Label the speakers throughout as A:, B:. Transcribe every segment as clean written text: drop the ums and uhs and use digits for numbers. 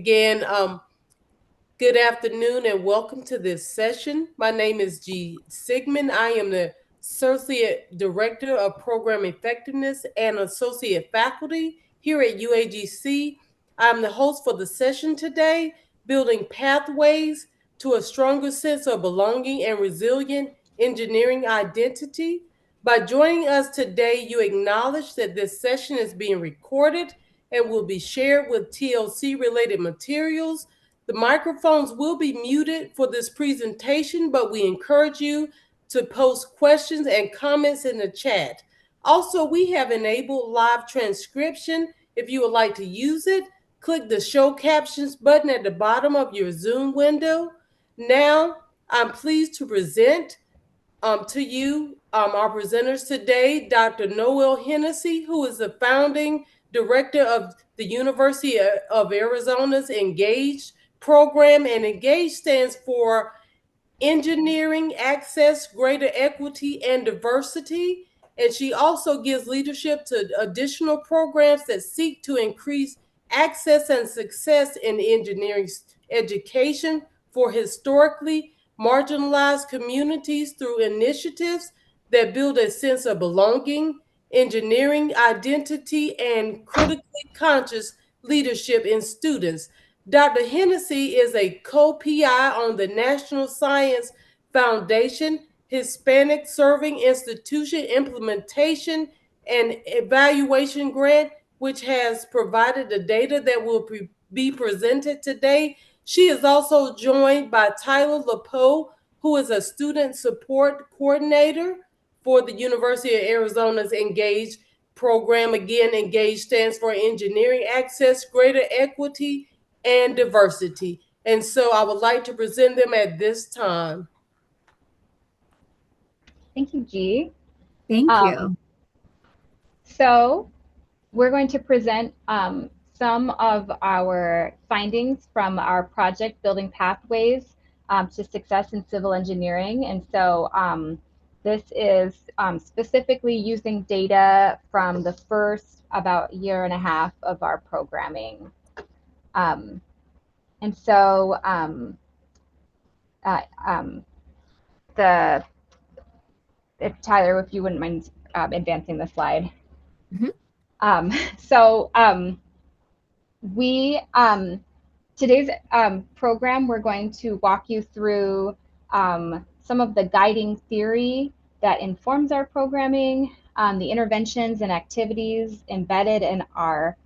A: Again, good afternoon and welcome to this session. My name is G. Sigmund. I am the Associate Director of Program Effectiveness and Associate Faculty here at UAGC. I'm the host for the session today, Building Pathways to a Stronger Sense of Belonging and Resilient Engineering Identity. By joining us today, you acknowledge that this session is being recorded and will be shared with TLC related materials. The microphones will be muted for this presentation, but we encourage you to post questions and comments in the chat. Also, we have enabled live transcription. If you would like to use it, click the Show Captions button at the bottom of your Zoom window. Now, I'm pleased to present to you our presenters today, Dr. Noel Hennessy, who is the founding director of the University of Arizona's Engage program. And Engage stands for Engineering Access, Greater Equity, and Diversity. And she also gives leadership to additional programs that seek to increase access and success in engineering education for historically marginalized communities through initiatives that build a sense of belonging, engineering identity, and critically conscious leadership in students. Dr. Hennessy is a co-PI on the National Science Foundation Hispanic Serving Institution Implementation and Evaluation Grant, which has provided the data that will be presented today. She is also joined by Tyler LaPoe, who is a student support coordinator for the University of Arizona's Engage program. Again, Engage stands for Engineering Access, Greater Equity, and Diversity. And so I would like to present them at this time.
B: Thank you, G.
C: Thank you.
B: So we're going to present some of our findings from our project, Building Pathways to Success in Civil Engineering. And so this is specifically using data from the first about year and a half of our programming. And so Tyler, if you wouldn't mind advancing the slide. Mm-hmm. We today's program, we're going to walk you through some of the guiding theory that informs our programming, the interventions and activities embedded in our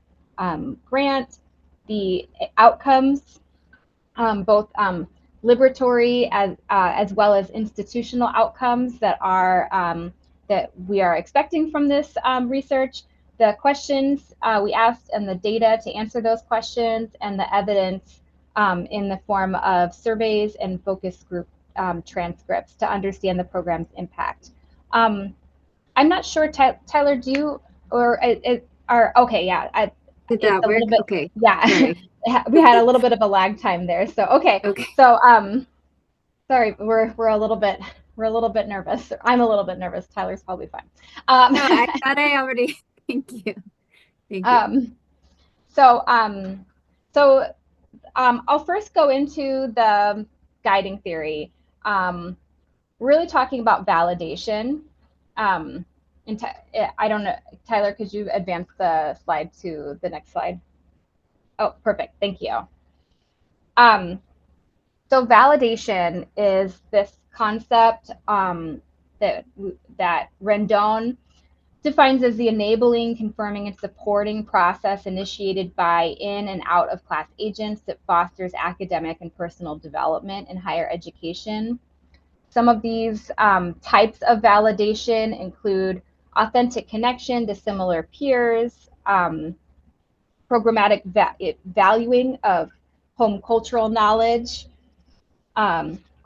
B: grant, the outcomes, both liberatory as well as institutional outcomes that we are expecting from this research, the questions we asked and the data to answer those questions, and the evidence in the form of surveys and focus group transcripts to understand the program's impact. I'm not sure, Tyler, do you, or okay, yeah.
C: Did that work?
B: Bit,
C: okay.
B: Yeah. We had a little bit of a lag time there. So, okay. So, sorry, we're a little bit nervous. I'm a little bit nervous. Tyler's probably fine.
C: No, I thought I already. Thank you. Thank you.
B: So I'll first go into the guiding theory. Really talking about validation. And I don't know, Tyler, could you advance the slide to the next slide? Oh, perfect. Thank you. So validation is this concept that Rendon defines as the enabling, confirming, and supporting process initiated by in and out of class agents that fosters academic and personal development in higher education. Some of these types of validation include authentic connection to similar peers, programmatic valuing of home cultural knowledge,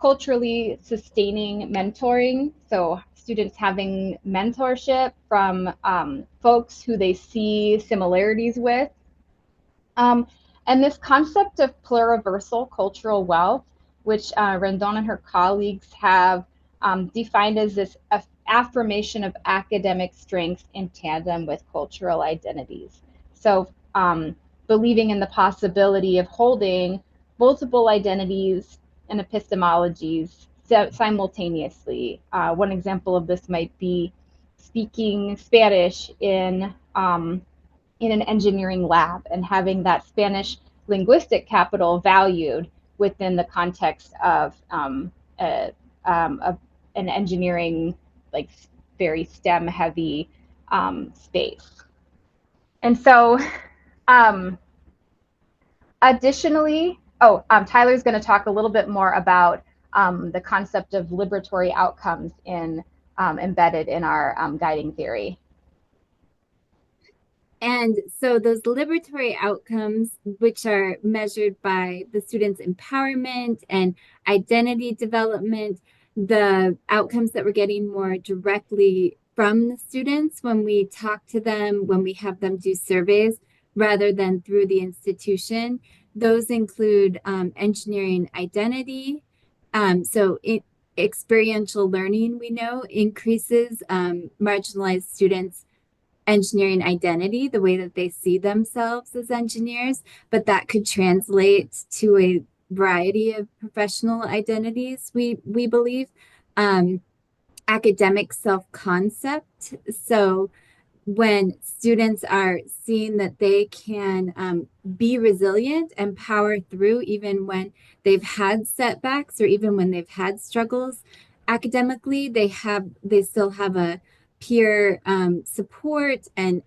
B: culturally sustaining mentoring, so students having mentorship from folks who they see similarities with, and this concept of pluriversal cultural wealth, which Rendon and her colleagues have defined as this affirmation of academic strengths in tandem with cultural identities. So believing in the possibility of holding multiple identities and epistemologies simultaneously. One example of this might be speaking Spanish in an engineering lab and having that Spanish linguistic capital valued within the context of an engineering, like very STEM heavy space. And so additionally, Tyler's going to talk a little bit more about the concept of liberatory outcomes embedded in our guiding theory.
C: And so those liberatory outcomes, which are measured by the students' empowerment and identity development, the outcomes that we're getting more directly from the students when we talk to them, when we have them do surveys, rather than through the institution, those include engineering identity. Experiential learning, we know, increases marginalized students' engineering identity, the way that they see themselves as engineers, but that could translate to a variety of professional identities, we believe. Academic self-concept. So when students are seeing that they can be resilient and power through even when they've had setbacks or even when they've had struggles academically, they still have a peer support and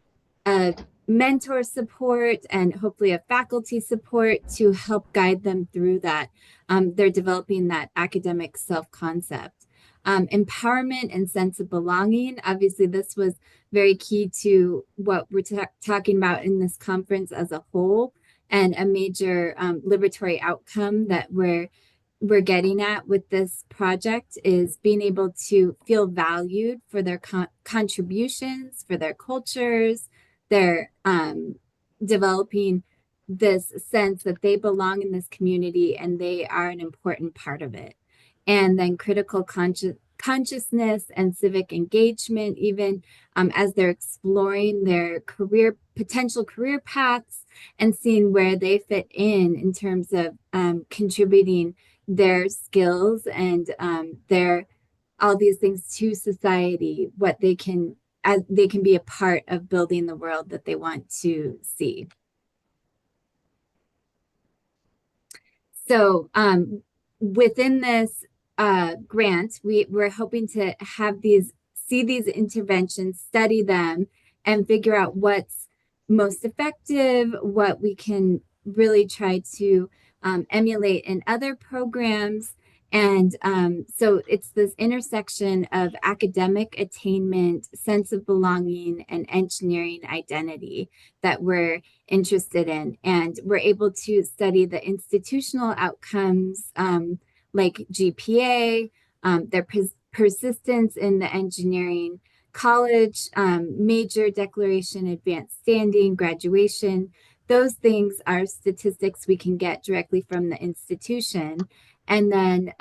C: a mentor support and hopefully a faculty support to help guide them through that. They're developing that academic self-concept. Empowerment and sense of belonging. Obviously, this was very key to what we're talking about in this conference as a whole, and a major liberatory outcome that we're getting at with this project is being able to feel valued for their contributions, for their cultures. They're developing this sense that they belong in this community and they are an important part of it. And then critical consciousness and civic engagement, even as they're exploring their potential career paths and seeing where they fit in terms of contributing their skills and all these things to society, what they can be a part of building the world that they want to see. So within this grant, we're hoping to see these interventions, study them, and figure out what's most effective, what we can really try to emulate in other programs. And so it's this intersection of academic attainment, sense of belonging, and engineering identity that we're interested in. And we're able to study the institutional outcomes like GPA, their persistence in the engineering college, major declaration, advanced standing, graduation. Those things are statistics we can get directly from the institution. And then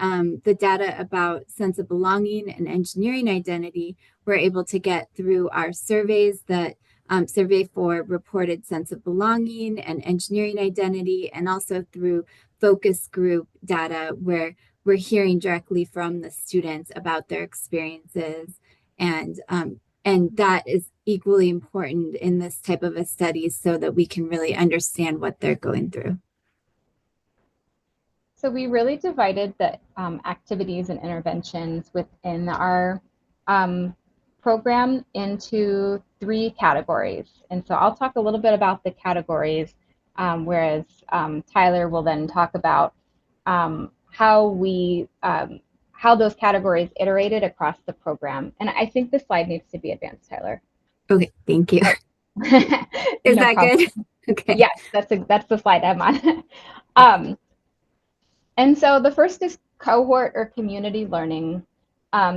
C: the data about sense of belonging and engineering identity, we're able to get through our surveys that survey for reported sense of belonging and engineering identity, and also through focus group data where we're hearing directly from the students about their experiences. And that is equally important in this type of a study so that we can really understand what they're going through.
B: So we really divided the activities and interventions within our program into 3 categories. And so I'll talk a little bit about the categories, whereas Tyler will then talk about how those categories iterated across the program. And I think the slide needs to be advanced, Tyler.
C: Okay, thank you. Is that good? Okay.
B: Yes, that's the slide I'm on. And so the first is cohort or community learning,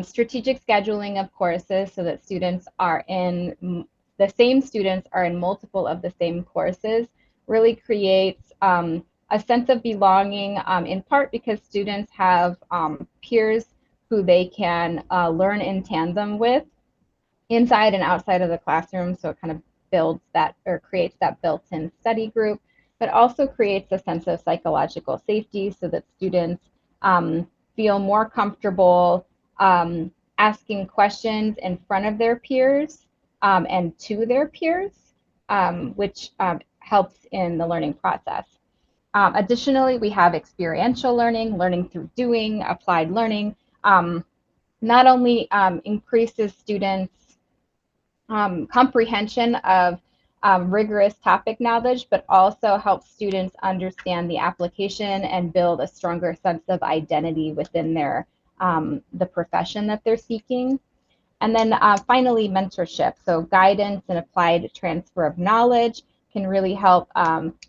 B: strategic scheduling of courses so that the same students are in multiple of the same courses, really creates a sense of belonging, in part because students have peers who they can learn in tandem with inside and outside of the classroom. So it kind of builds that or creates that built-in study group. but also creates a sense of psychological safety so that students feel more comfortable asking questions in front of their peers and to their peers, which helps in the learning process. Additionally, we have experiential learning, learning through doing, applied learning. Not only increases students' comprehension of rigorous topic knowledge, but also helps students understand the application and build a stronger sense of identity within their the profession that they're seeking. And then finally, mentorship. So guidance and applied transfer of knowledge can really help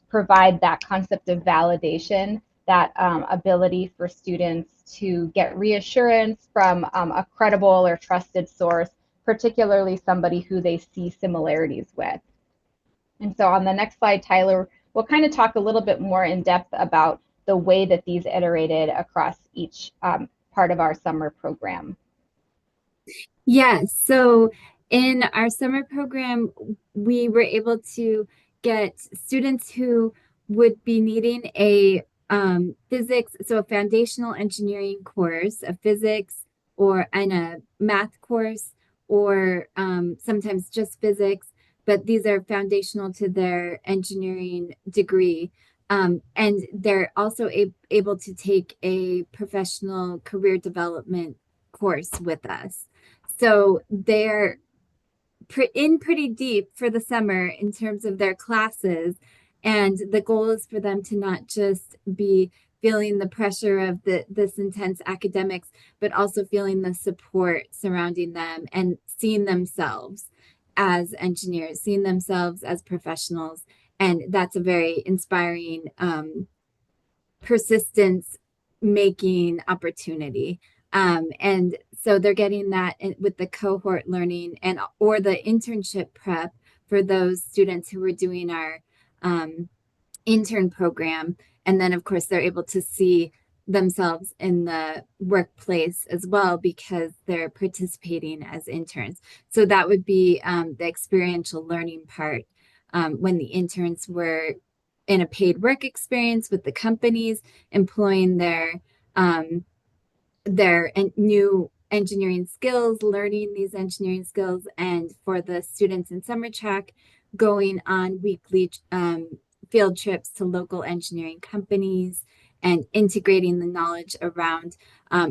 B: provide that concept of validation, that ability for students to get reassurance from a credible or trusted source, particularly somebody who they see similarities with. And so on the next slide, Tyler, we'll kind of talk a little bit more in depth about the way that these iterated across each part of our summer program.
C: Yes. So in our summer program, we were able to get students who would be needing a physics, so a foundational engineering course, a physics and a math course, or sometimes just physics, but these are foundational to their engineering degree. And they're also able to take a professional career development course with us. So they're in pretty deep for the summer in terms of their classes. And the goal is for them to not just be feeling the pressure of this intense academics, but also feeling the support surrounding them and seeing themselves as engineers, seeing themselves as professionals. And that's a very inspiring persistence making opportunity. And so they're getting that with the cohort learning and or the internship prep for those students who were doing our intern program. And then, of course, they're able to see themselves in the workplace as well because they're participating as interns. So that would be the experiential learning part when the interns were in a paid work experience with the companies employing their new engineering skills, learning these engineering skills, and for the students in summer track, going on weekly field trips to local engineering companies and integrating the knowledge around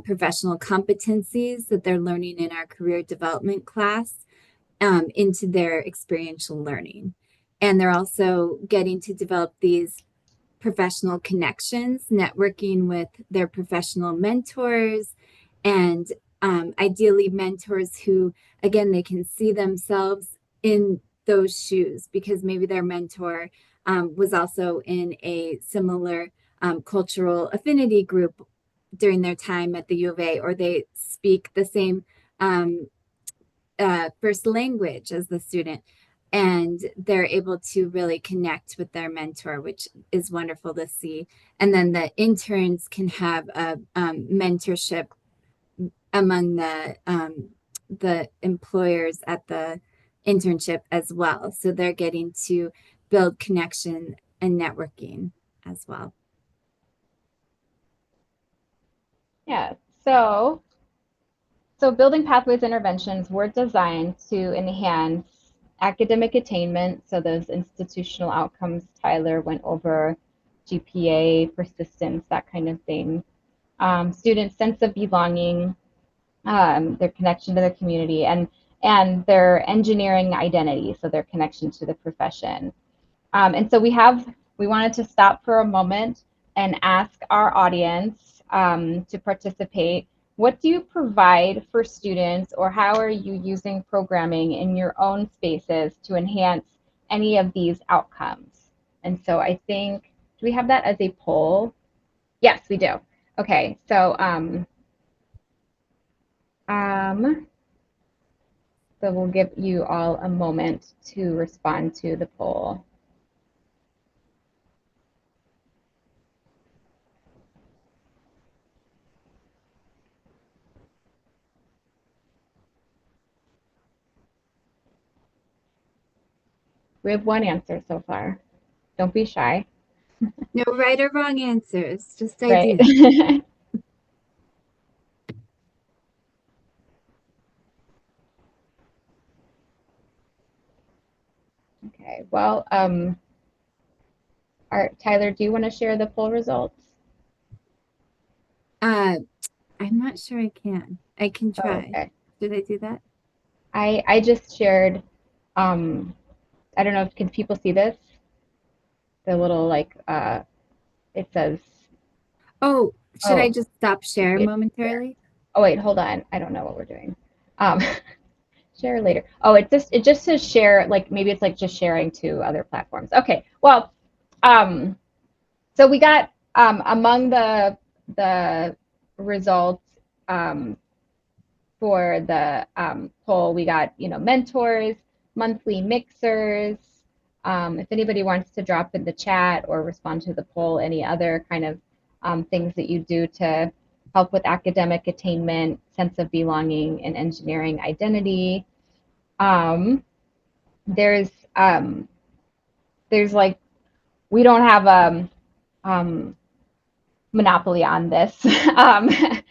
C: professional competencies that they're learning in our career development class into their experiential learning. And they're also getting to develop these professional connections, networking with their professional mentors, and ideally mentors who, again, they can see themselves in those shoes because maybe their mentor was also in a similar cultural affinity group during their time at the U of A, or they speak the same first language as the student. And they're able to really connect with their mentor, which is wonderful to see. And then the interns can have a mentorship among the employers at the internship as well. So they're getting to build connection and networking as well.
B: Yeah, so building pathways interventions were designed to enhance academic attainment, so those institutional outcomes Tyler went over, GPA, persistence, that kind of thing. Students' sense of belonging, their connection to their community, and their engineering identity, so their connection to the profession. And so we wanted to stop for a moment and ask our audience to participate. What do you provide for students, or how are you using programming in your own spaces to enhance any of these outcomes? And so I think, do we have that as a poll? Yes, we do. Okay, so so we'll give you all a moment to respond to the poll. We have one answer so far. Don't be shy.
C: No right or wrong answers, just
B: Right.
C: ideas.
B: Okay, well, Tyler, do you want to share the poll results?
C: I'm not sure I can. I can
B: Oh,
C: try.
B: okay.
C: Did I do that?
B: I just shared, um, I don't know if can people see this? The little like it says,
C: Oh, should I
B: oh,
C: just stop share
B: maybe it's there.
C: momentarily?
B: Oh wait, hold on. I don't know what we're doing. Um, share later. Oh, it just says share, like maybe it's like just sharing to other platforms. Okay. Well, um, so we got among the results for the poll, we got, mentors, monthly mixers. If anybody wants to drop in the chat or respond to the poll, any other kind of things that you do to help with academic attainment, sense of belonging, and engineering identity. Um, there's um, there's like we don't have um, monopoly on this. We're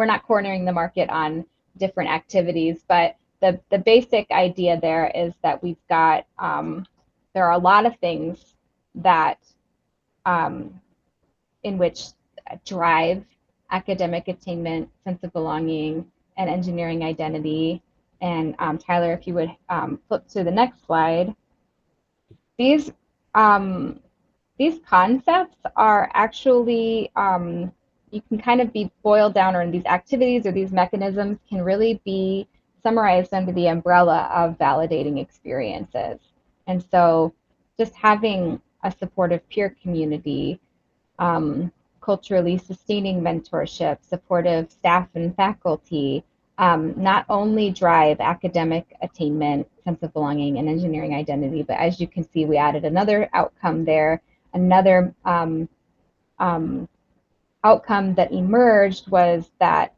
B: not cornering the market on different activities, but the basic idea there is that we've got there are a lot of things that um, in which drive academic attainment, sense of belonging, and engineering identity. And Tyler, if you would flip to the next slide, these um, these concepts are actually you can kind of be boiled down, or these activities or these mechanisms can really be summarized under the umbrella of validating experiences. And so just having a supportive peer community, um, culturally sustaining mentorship, supportive staff and faculty, not only drive academic attainment, sense of belonging, and engineering identity, but as you can see, we added another outcome there. Another um, outcome that emerged was that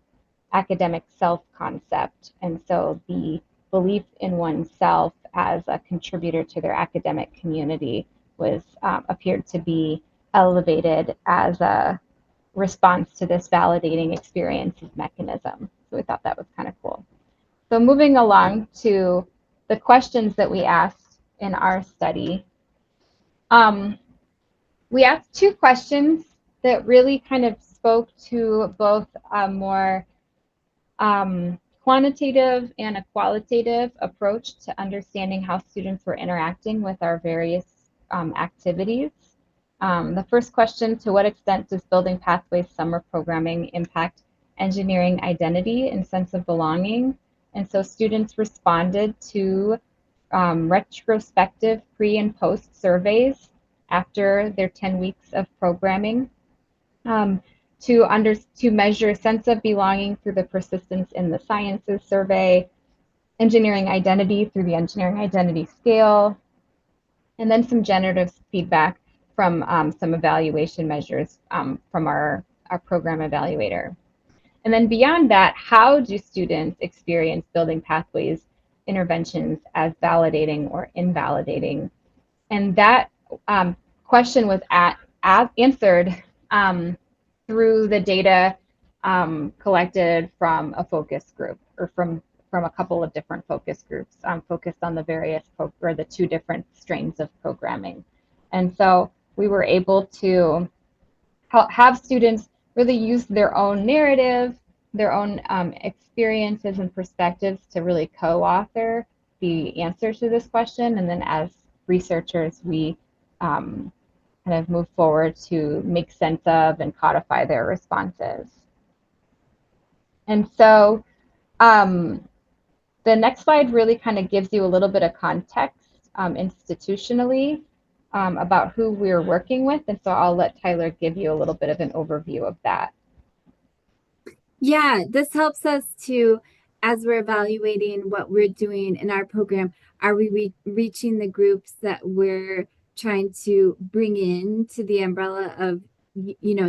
B: academic self-concept. And so the belief in oneself as a contributor to their academic community was appeared to be elevated as a response to this validating experiences mechanism. So we thought that was kind of cool. So moving along to the questions that we asked in our study. We asked two questions that really kind of spoke to both a more quantitative and a qualitative approach to understanding how students were interacting with our various activities. The first question, to what extent does Building Pathways summer programming impact engineering identity and sense of belonging? And so students responded to retrospective pre and post surveys after their 10 weeks of programming. Um, to measure sense of belonging through the persistence in the sciences survey, engineering identity through the engineering identity scale, and then some generative feedback from some evaluation measures from our program evaluator. And then beyond that, how do students experience Building Pathways interventions as validating or invalidating? And that question was answered through the data collected from a focus group, or from a couple of different focus groups focused on the various or the two different strains of programming. And so we were able to have students really use their own narrative, their own experiences and perspectives to really co-author the answer to this question. And then as researchers, we kind of move forward to make sense of and codify their responses. And so the next slide really kind of gives you a little bit of context institutionally about who we're working with. And so I'll let Tyler give you a little bit of an overview of that.
C: Yeah, this helps us to, as we're evaluating what we're doing in our program, are we reaching the groups that we're trying to bring in to the umbrella of,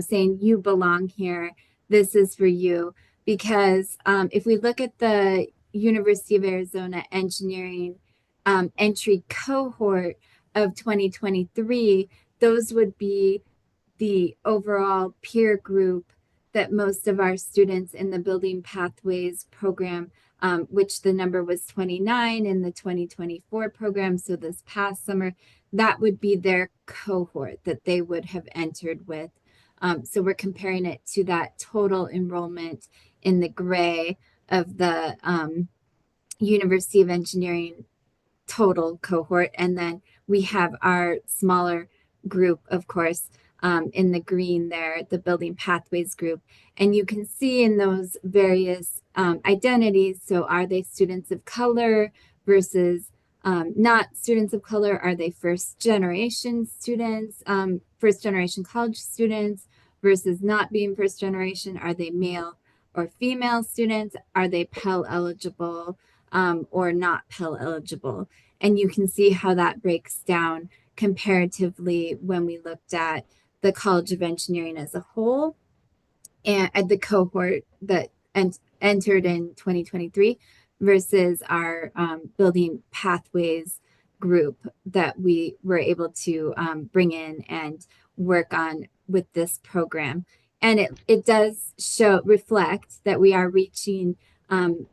C: saying you belong here, this is for you. Because if we look at the University of Arizona engineering entry cohort of 2023, those would be the overall peer group that most of our students in the Building Pathways program, which the number was 29 in the 2024 program, so this past summer, that would be their cohort that they would have entered with. So we're comparing it to that total enrollment in the gray of the University of Engineering total cohort. And then we have our smaller group, of course, in the green there, the Building Pathways group. And you can see in those various identities, so are they students of color versus not students of color? Are they first generation students, first generation college students versus not being first generation? Are they male or female students? Are they Pell eligible or not Pell eligible? And you can see how that breaks down comparatively when we looked at the College of Engineering as a whole and the cohort that entered in 2023 versus our Building Pathways group that we were able to bring in and work on with this program. And it does reflect that we are reaching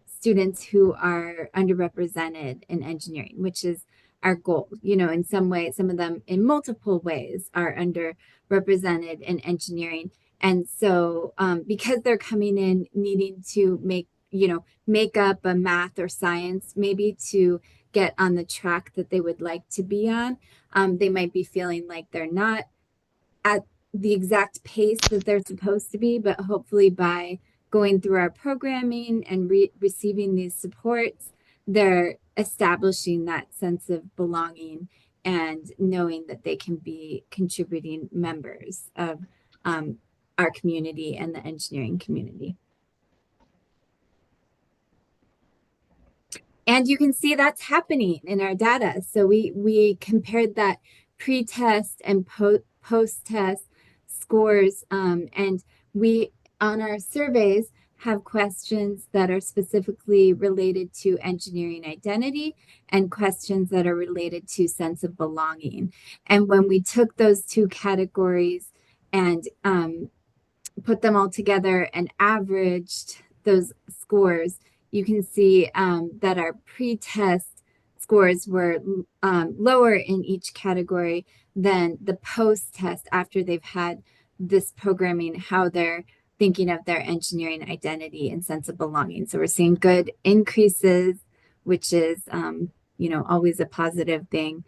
C: students who are underrepresented in engineering, which is our goal. You know, in some way, some of them in multiple ways are underrepresented in engineering. And so because they're coming in needing to make up a math or science, maybe to get on the track that they would like to be on, they might be feeling like they're not at the exact pace that they're supposed to be, but hopefully by going through our programming and receiving these supports, they're establishing that sense of belonging and knowing that they can be contributing members of our community and the engineering community. And you can see that's happening in our data. So we compared that pre-test and post-test scores, and we, on our surveys, have questions that are specifically related to engineering identity and questions that are related to sense of belonging. And when we took those two categories and put them all together and averaged those scores, you can see that our pre-test scores were lower in each category than the post-test after they've had this programming, how they're thinking of their engineering identity and sense of belonging. So we're seeing good increases, which is, always a positive thing.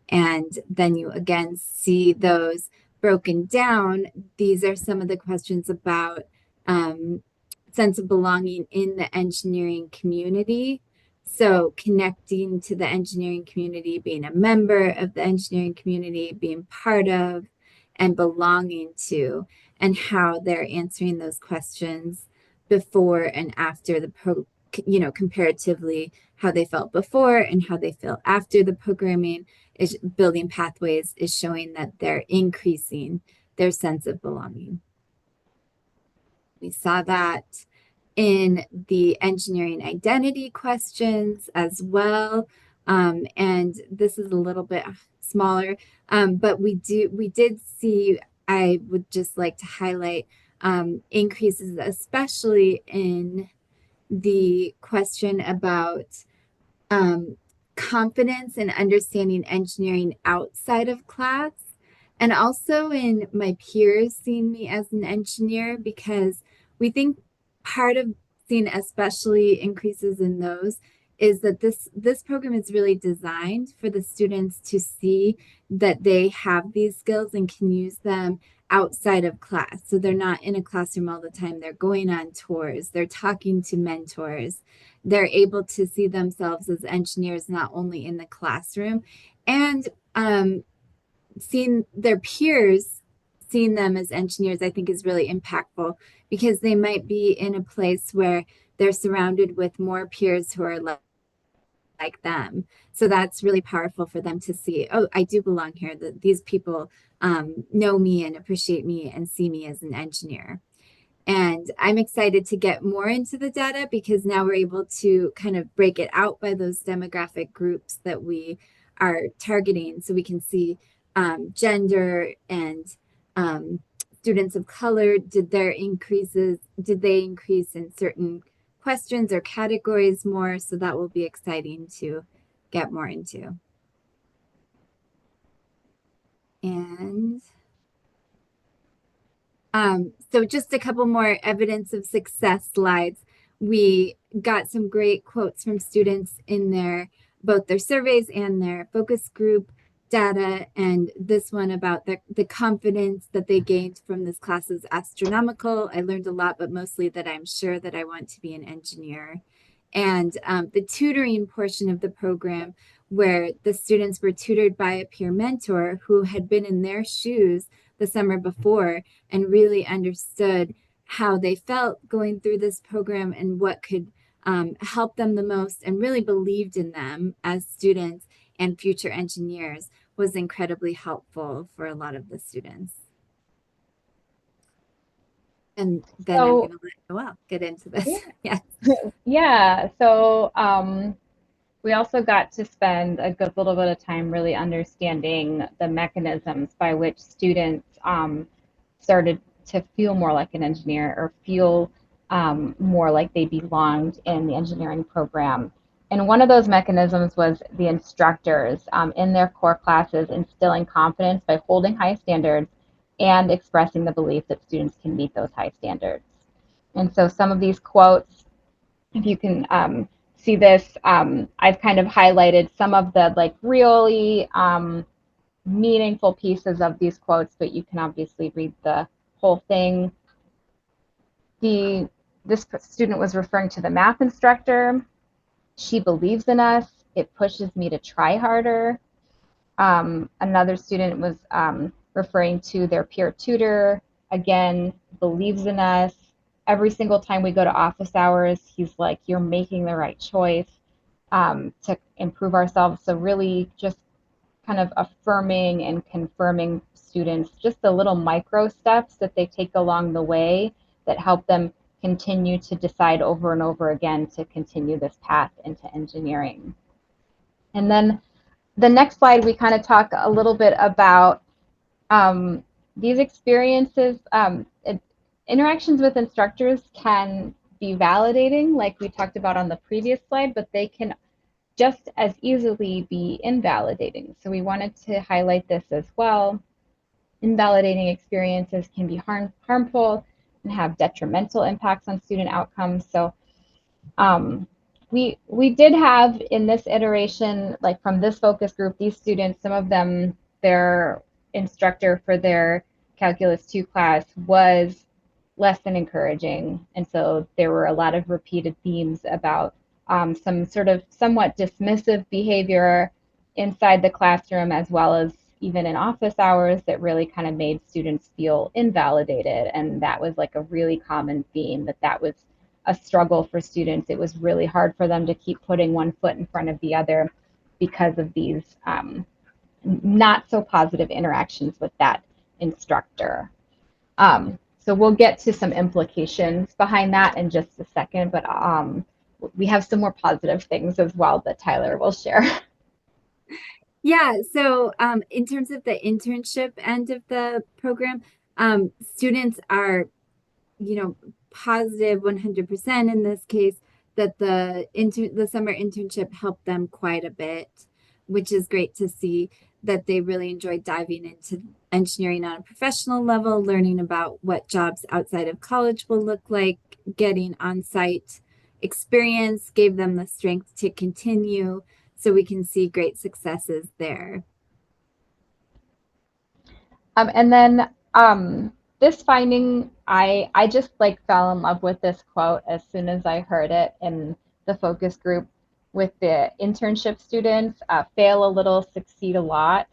C: And then you again see those broken down. These are some of the questions about sense of belonging in the engineering community. So connecting to the engineering community, being a member of the engineering community, being part of and belonging to, and how they're answering those questions before and after the comparatively how they felt before and how they feel after the programming. Is Building Pathways is showing that they're increasing their sense of belonging. We saw that in the engineering identity questions as well. And this is a little bit smaller, but we did see, I would just like to highlight increases, especially in the question about confidence and understanding engineering outside of class, and also in my peers seeing me as an engineer, because we think part of seeing especially increases in those is that this program is really designed for the students to see that they have these skills and can use them outside of class. So they're not in a classroom all the time. They're going on tours. They're talking to mentors. They're able to see themselves as engineers, not only in the classroom, and seeing their peers, seeing them as engineers, I think is really impactful, because they might be in a place where they're surrounded with more peers who are like them. So that's really powerful for them to see, oh, I do belong here, that these people know me and appreciate me and see me as an engineer. And I'm excited to get more into the data, because now we're able to kind of break it out by those demographic groups that we are targeting, so we can see gender and students of color, did they increase in certain questions or categories more? So that will be exciting to get more into. And so just a couple more evidence of success slides. We got some great quotes from students in both their surveys and their focus group data, and this one about the confidence that they gained from this class is astronomical. I learned a lot, but mostly that I'm sure that I want to be an engineer. And the tutoring portion of the program, where the students were tutored by a peer mentor who had been in their shoes the summer before and really understood how they felt going through this program and what could help them the most, and really believed in them as students and future engineers, was incredibly helpful for a lot of the students. And then I'm going to let Noelle get into this.
B: Yeah. Yeah. So we also got to spend a good little bit of time really understanding the mechanisms by which students started to feel more like an engineer, or feel more like they belonged in the engineering program. And one of those mechanisms was the instructors in their core classes instilling confidence by holding high standards and expressing the belief that students can meet those high standards. And so some of these quotes, if you can see this, I've kind of highlighted some of the really meaningful pieces of these quotes, but you can obviously read the whole thing. This student was referring to the math instructor. She believes in us. It pushes me to try harder. Another student was referring to their peer tutor. Again, believes in us. Every single time we go to office hours, he's like, you're making the right choice to improve ourselves. So really just kind of affirming and confirming students just the little micro steps that they take along the way that help them continue to decide over and over again to continue this path into engineering. And then the next slide, we kind of talk a little bit about these experiences. Interactions with instructors can be validating, like we talked about on the previous slide, but they can just as easily be invalidating. So we wanted to highlight this as well. Invalidating experiences can be harmful and have detrimental impacts on student outcomes. So we did have in this iteration, like from this focus group, these students, some of them, their instructor for their Calculus 2 class was less than encouraging. And so there were a lot of repeated themes about some sort of somewhat dismissive behavior inside the classroom, as well as even in office hours, that really kind of made students feel invalidated. And that was like a really common theme, that was a struggle for students. It was really hard for them to keep putting one foot in front of the other because of these not so positive interactions with that instructor. So we'll get to some implications behind that in just a second, but we have some more positive things as well that Tyler will share.
C: Yeah, so in terms of the internship end of the program, students are, positive 100% in this case that the summer internship helped them quite a bit, which is great to see that they really enjoyed diving into engineering on a professional level, learning about what jobs outside of college will look like, getting on-site experience gave them the strength to continue. So we can see great successes there.
B: And then this finding, I just fell in love with this quote as soon as I heard it in the focus group with the internship students. Fail a little, succeed a lot.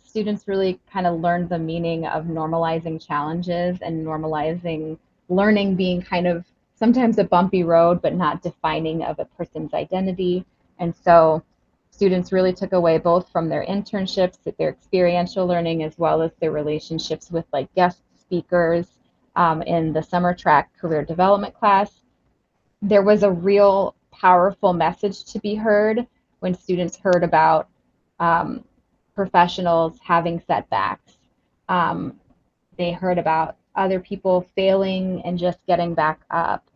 B: Students really kind of learned the meaning of normalizing challenges and normalizing learning being kind of sometimes a bumpy road, but not defining of a person's identity. And so students really took away both from their internships, their experiential learning, as well as their relationships with guest speakers in the summer track career development class. There was a real powerful message to be heard when students heard about professionals having setbacks. They heard about other people failing and just getting back up.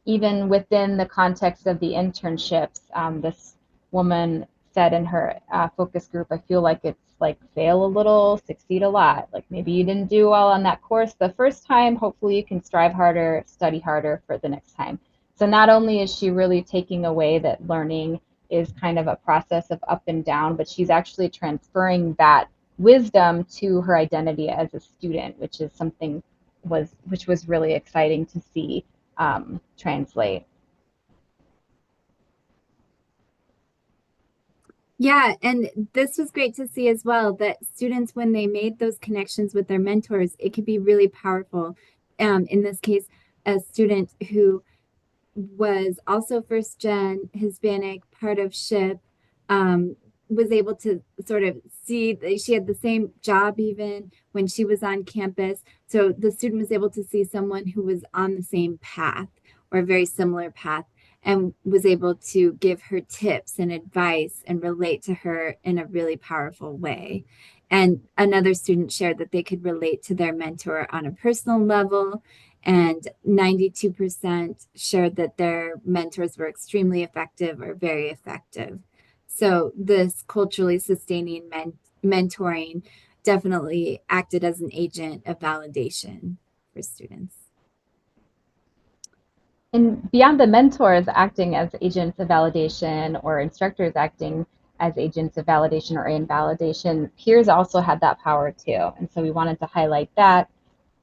B: Even within the context of the internships, this woman said in her focus group, I feel like it's like fail a little, succeed a lot. Like maybe you didn't do well on that course the first time, hopefully you can strive harder, study harder for the next time. So not only is she really taking away that learning is kind of a process of up and down, but she's actually transferring that wisdom to her identity as a student, which is something which was really exciting to see translate.
C: Yeah, and this was great to see as well that students, when they made those connections with their mentors, it could be really powerful. In this case, a student who was also first gen Hispanic, part of SHIP, was able to sort of see that she had the same job even when she was on campus. So the student was able to see someone who was on the same path or a very similar path and was able to give her tips and advice and relate to her in a really powerful way. And another student shared that they could relate to their mentor on a personal level, and 92% shared that their mentors were extremely effective or very effective. So this culturally sustaining mentoring definitely acted as an agent of validation for students.
B: And beyond the mentors acting as agents of validation or instructors acting as agents of validation or invalidation, peers also had that power too. And so we wanted to highlight that,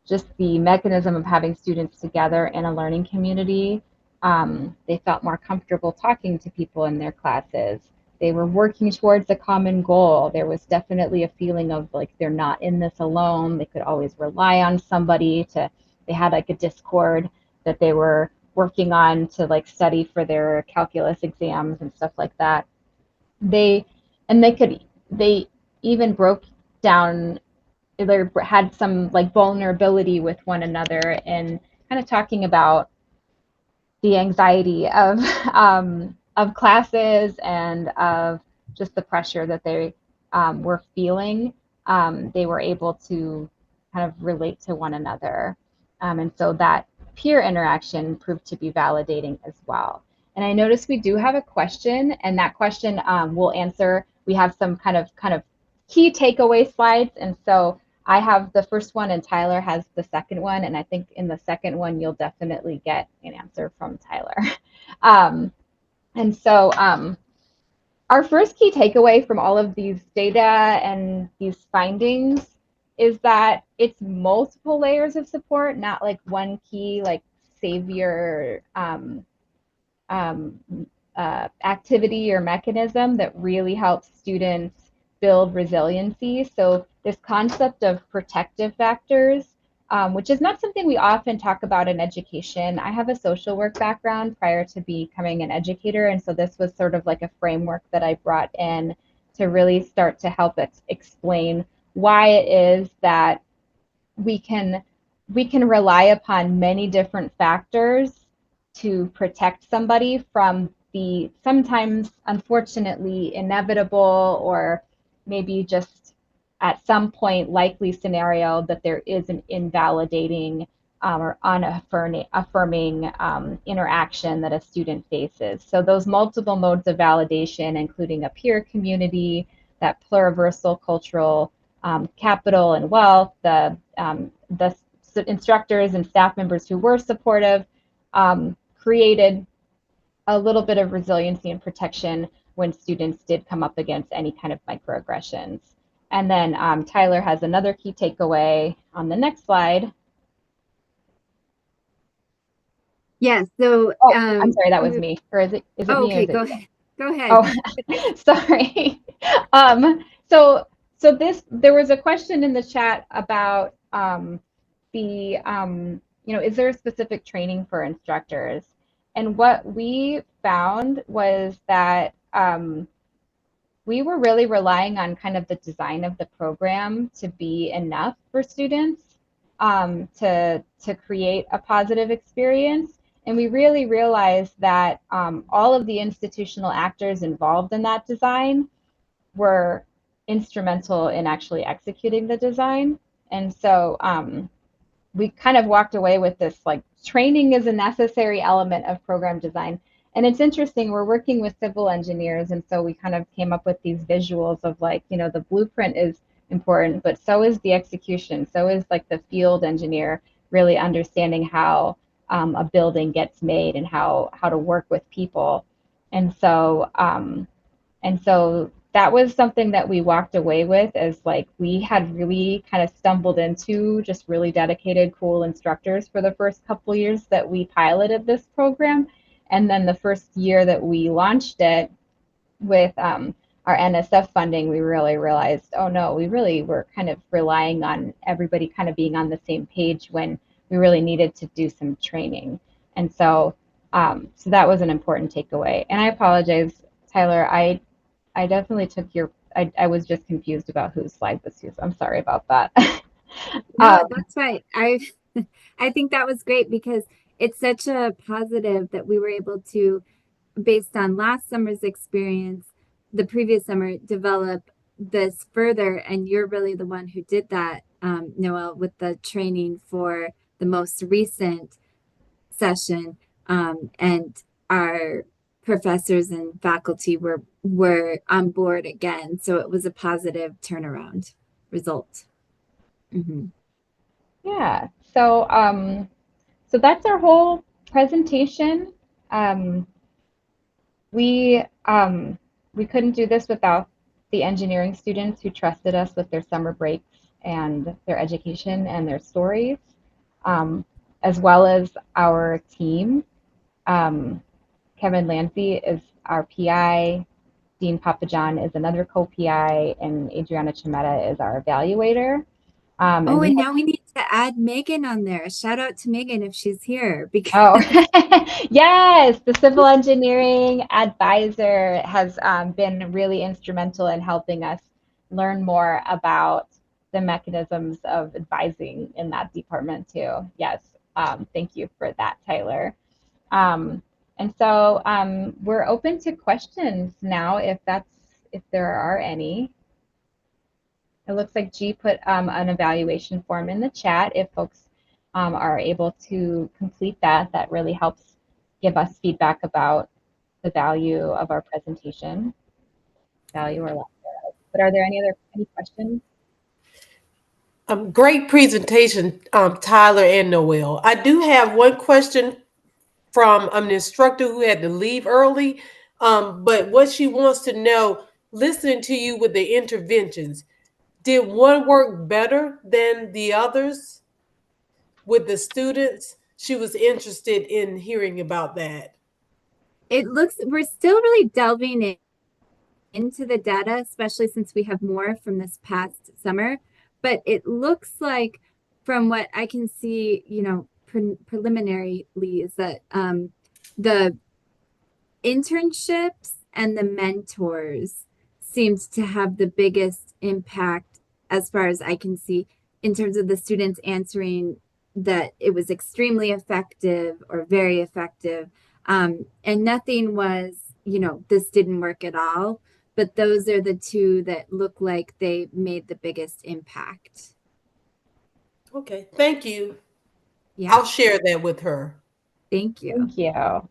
B: just the mechanism of having students together in a learning community. They felt more comfortable talking to people in their classes. They were working towards a common goal. There was definitely a feeling of like they're not in this alone. They could always rely on somebody to, they had like a Discord that they were working on to like study for their calculus exams and stuff like that. They they even broke down, they had some like vulnerability with one another and kind of talking about the anxiety of classes and of just the pressure that they were feeling. They were able to kind of relate to one another, and so that peer interaction proved to be validating as well. And I noticed we do have a question, and that question we'll answer. We have some kind of key takeaway slides, and so I have the first one and Tyler has the second one. And I think in the second one, you'll definitely get an answer from Tyler. And so our first key takeaway from all of these data and these findings is that it's multiple layers of support, not like one key, like savior activity or mechanism that really helps students build resiliency. So this concept of protective factors, which is not something we often talk about in education. I have a social work background prior to becoming an educator, and so this was sort of like a framework that I brought in to really start to help explain why it is that we can rely upon many different factors to protect somebody from the sometimes unfortunately inevitable or maybe just at some point likely scenario that there is an invalidating or unaffirming interaction that a student faces. So those multiple modes of validation, including a peer community, that pluriversal cultural capital and wealth, the instructors and staff members who were supportive, created a little bit of resiliency and protection when students did come up against any kind of microaggressions. And then Tyler has another key takeaway on the next slide.
C: Yeah, so
B: I'm sorry, that was me. Or is it me?
C: Okay, go ahead. Go ahead.
B: Oh, sorry. So there was a question in the chat about is there a specific training for instructors? And what we found was that we were really relying on kind of the design of the program to be enough for students to create a positive experience. And we really realized that all of the institutional actors involved in that design were instrumental in actually executing the design. And so we kind of walked away with this, like, training is a necessary element of program design. And it's interesting, we're working with civil engineers, and so we kind of came up with these visuals of, like, you know, the blueprint is important, but so is the execution. So is, like, the field engineer really understanding how a building gets made and how to work with people. And so that was something that we walked away with, as, like, we had really kind of stumbled into just really dedicated, cool instructors for the first couple years that we piloted this program. And then the first year that we launched it with our NSF funding, we really realized, oh no, we really were kind of relying on everybody kind of being on the same page when we really needed to do some training. And so, so that was an important takeaway. And I apologize, Tyler, I definitely took your, I was just confused about whose slide this was. I'm sorry about that.
C: No, that's right. I think that was great because it's such a positive that we were able to, based on last summer's experience, the previous summer, develop this further. And you're really the one who did that, Noel, with the training for the most recent session. And our professors and faculty were on board again. So it was a positive turnaround result. Mm-hmm.
B: Yeah. So so that's our whole presentation. We couldn't do this without the engineering students who trusted us with their summer breaks and their education and their stories, as well as our team. Kevin Lancy is our PI, Dean Papajohn is another co-PI, and Adriana Chimeta is our evaluator.
C: And now we need to add Megan on there. Shout out to Megan if she's here.
B: Because yes, the civil engineering advisor has been really instrumental in helping us learn more about the mechanisms of advising in that department too. Yes, thank you for that, Tyler. And so we're open to questions now, if there are any. It looks like G put an evaluation form in the chat. If folks are able to complete that, that really helps give us feedback about the value of our presentation, value or lack thereof. But are there any questions?
A: Great presentation, Tyler and Noel. I do have one question from an instructor who had to leave early, but what she wants to know, listening to you with the interventions, did one work better than the others with the students? She was interested in hearing about that.
C: We're still really delving into the data, especially since we have more from this past summer. But it looks like, from what I can see, you know, preliminarily, is that the internships and the mentors seems to have the biggest impact, as far as I can see, in terms of the students answering that it was extremely effective or very effective. And nothing was, you know, this didn't work at all. But those are the two that look like they made the biggest impact.
A: Okay, thank you.
C: Yeah.
A: I'll share that with her.
B: Thank you. Thank you.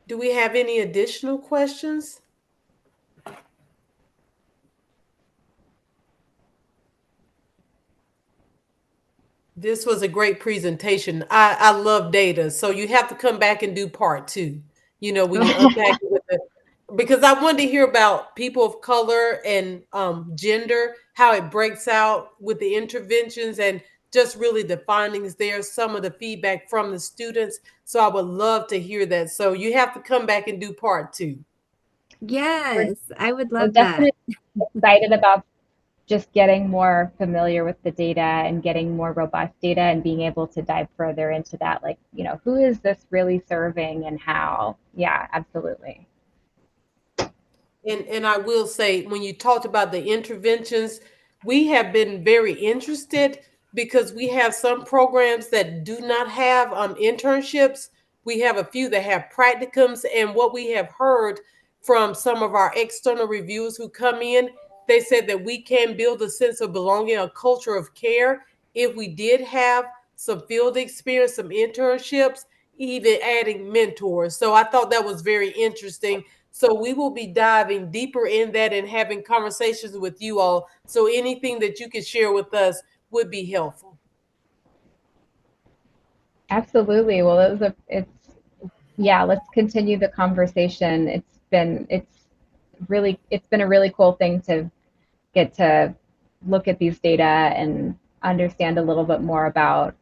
A: Do we have any additional questions? This was a great presentation. I love data, so you have to come back and do part 2. You know, when you unpack it with because I wanted to hear about people of color and gender, how it breaks out with the interventions, and just really the findings there, some of the feedback from the students. So I would love to hear that. So you have to come back and do part 2.
C: Yes, I would love
B: that. Definitely excited about just getting more familiar with the data and getting more robust data and being able to dive further into that, like, you know, who is this really serving and how? Yeah, absolutely.
A: And I will say, when you talked about the interventions, we have been very interested because we have some programs that do not have internships. We have a few that have practicums, and what we have heard from some of our external reviewers who come in. They said that we can build a sense of belonging, a culture of care, if we did have some field experience, some internships, even adding mentors. So I thought that was very interesting. So we will be diving deeper in that and having conversations with you all. So anything that you could share with us would be helpful.
B: Absolutely. Well, let's continue the conversation. It's been a really cool thing to get to look at these data and understand a little bit more about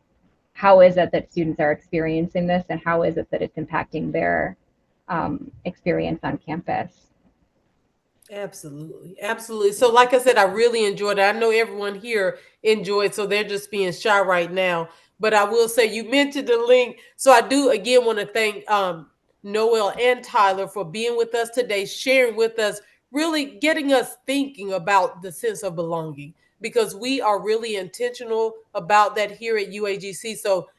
B: how is it that students are experiencing this and how is it that it's impacting their experience on campus.
A: Absolutely. Absolutely. So like I said, I really enjoyed it. I know everyone here enjoyed, so they're just being shy right now. But I will say you mentioned the link. So I do again want to thank Noel and Tyler for being with us today, sharing with us, really getting us thinking about the sense of belonging, because we are really intentional about that here at UAGC. So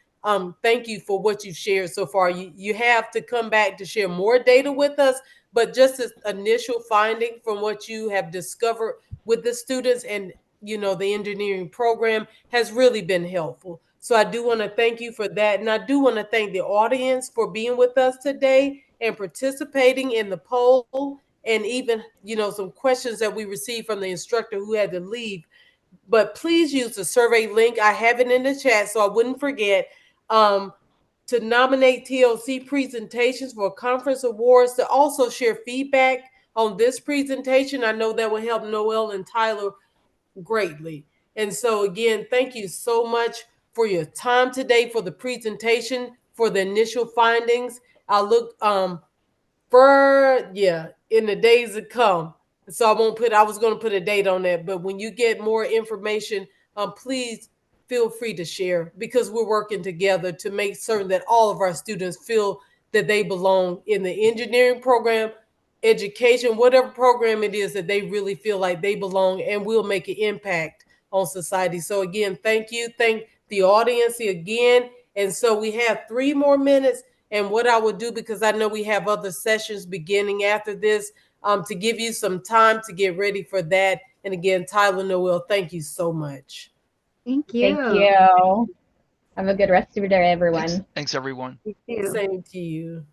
A: thank you for what you've shared so far. You have to come back to share more data with us, but just this initial finding from what you have discovered with the students and the engineering program has really been helpful. So I do want to thank you for that, and I do want to thank the audience for being with us today and participating in the poll, and even some questions that we received from the instructor who had to leave. But please use the survey link. I have it in the chat so I wouldn't forget. To nominate TLC presentations for conference awards, to also share feedback on this presentation. I know that will help Noel and Tyler greatly. And so again, thank you so much for your time today, for the presentation, for the initial findings. I'll look in the days to come. So I was going to put a date on that, but when you get more information, please feel free to share, because we're working together to make certain that all of our students feel that they belong in the engineering program, education, whatever program it is, that they really feel like they belong and will make an impact on society. So again, thank you. Thank the audience again. And so we have 3 more minutes. And what I will do, because I know we have other sessions beginning after this, to give you some time to get ready for that. And again, Tyler, Noel, thank you so much.
C: Thank you.
B: Thank you. Have a good rest of your day, everyone.
D: Thanks everyone.
C: You too.
A: Same to you.